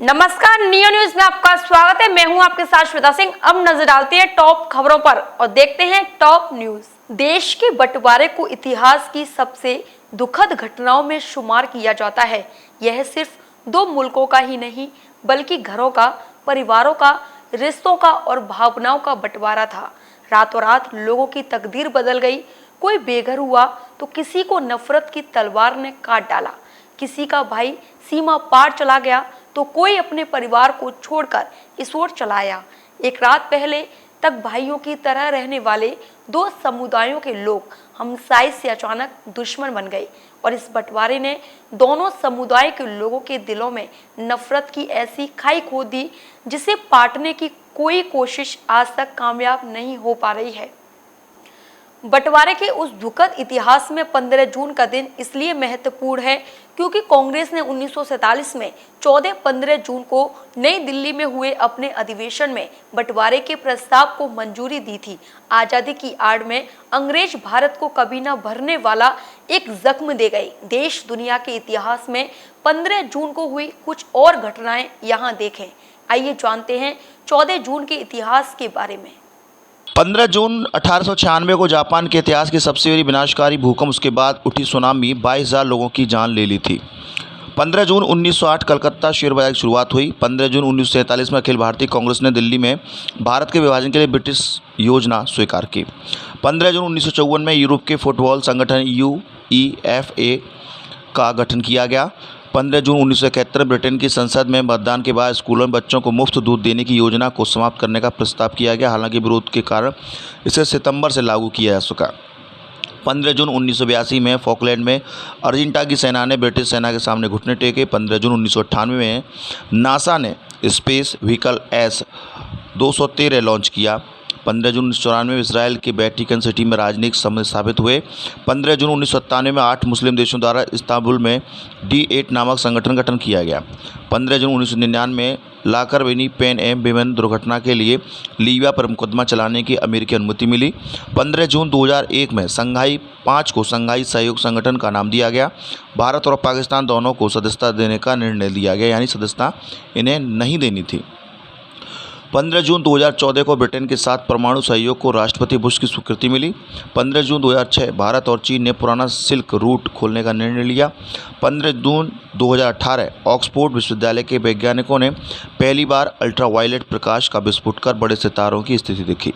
नमस्कार, neo news में आपका स्वागत है। मैं हूं आपके साथ श्वेता सिंह। अब नजर डालते हैं टॉप खबरों पर और देखते हैं टॉप न्यूज। देश के बंटवारे को इतिहास की सबसे दुखद घटनाओं में शुमार किया जाता है। यह सिर्फ दो मुल्कों का ही नहीं बल्कि घरों का, परिवारों का, रिश्तों का और भावनाओं का बंटवारा था। रातों रात लोगों की तकदीर बदल गई। कोई बेघर हुआ तो किसी को नफरत की तलवार ने काट डाला। किसी का भाई सीमा पार चला गया तो कोई अपने परिवार को छोड़कर इस ओर चलाया। एक रात पहले तक भाइयों की तरह रहने वाले दो समुदायों के लोग हमसाई से अचानक दुश्मन बन गए और इस बंटवारे ने दोनों समुदाय के लोगों के दिलों में नफरत की ऐसी खाई खोद दी जिसे पाटने की कोई कोशिश आज तक कामयाब नहीं हो पा रही है। बंटवारे के उस दुखद इतिहास में 15 जून का दिन इसलिए महत्वपूर्ण है क्योंकि कांग्रेस ने 1947 में 14-15 जून को नई दिल्ली में हुए अपने अधिवेशन में बंटवारे के प्रस्ताव को मंजूरी दी थी। आजादी की आड़ में अंग्रेज भारत को कभी न भरने वाला एक जख्म दे गए। देश दुनिया के इतिहास में 15 जून को हुई कुछ और घटनाएं यहाँ देखें। आइए जानते हैं 14 जून के इतिहास के बारे में। 15 जून 1896 को जापान के इतिहास की सबसे बड़ी विनाशकारी भूकंप उसके बाद उठी सुनामी 22,000 लोगों की जान ले ली थी। 15 जून 1908 कलकत्ता शेयर बाजार की शुरुआत हुई। 15 जून 1947 में अखिल भारतीय कांग्रेस ने दिल्ली में भारत के विभाजन के लिए ब्रिटिश योजना स्वीकार की। 15 जून 1954 में यूरोप के फुटबॉल संगठन UEFA का गठन किया गया। 15 जून 1971 ब्रिटेन की संसद में मतदान के बाद स्कूलों में बच्चों को मुफ्त दूध देने की योजना को समाप्त करने का प्रस्ताव किया गया। हालांकि विरोध के कारण इसे सितंबर से लागू किया जा सका। 15 जून 1982 में फॉकलैंड में अर्जेंटीना की सेना ने ब्रिटिश सेना के सामने घुटने टेके। 15 जून 1998 में नासा ने स्पेस व्हीकल S-213 लॉन्च किया। 15 जून 1994 में इसराइल के वेटिकन सिटी में राजनयिक संबंध स्थापित हुए। 15 जून 1997 में 8 मुस्लिम देशों द्वारा इस्तांबुल में D8 नामक संगठन गठन किया गया। 15 जून 1999 में लाकरबिनी पैन एम विमान दुर्घटना के लिए लीबिया पर मुकदमा चलाने की अमेरिकी अनुमति मिली। 15 जून 2001 में संघाई 5 को संघाई सहयोग संगठन का नाम दिया गया। भारत और पाकिस्तान दोनों को सदस्यता देने का निर्णय लिया गया, यानी सदस्यता इन्हें नहीं देनी थी। 15 जून 2014 को ब्रिटेन के साथ परमाणु सहयोग को राष्ट्रपति बुश की स्वीकृति मिली। 15 जून 2006 भारत और चीन ने पुराना सिल्क रूट खोलने का निर्णय लिया। 15 जून 2018 ऑक्सफोर्ड विश्वविद्यालय के वैज्ञानिकों ने पहली बार अल्ट्रावायलेट प्रकाश का विस्फोट कर बड़े सितारों की स्थिति देखी।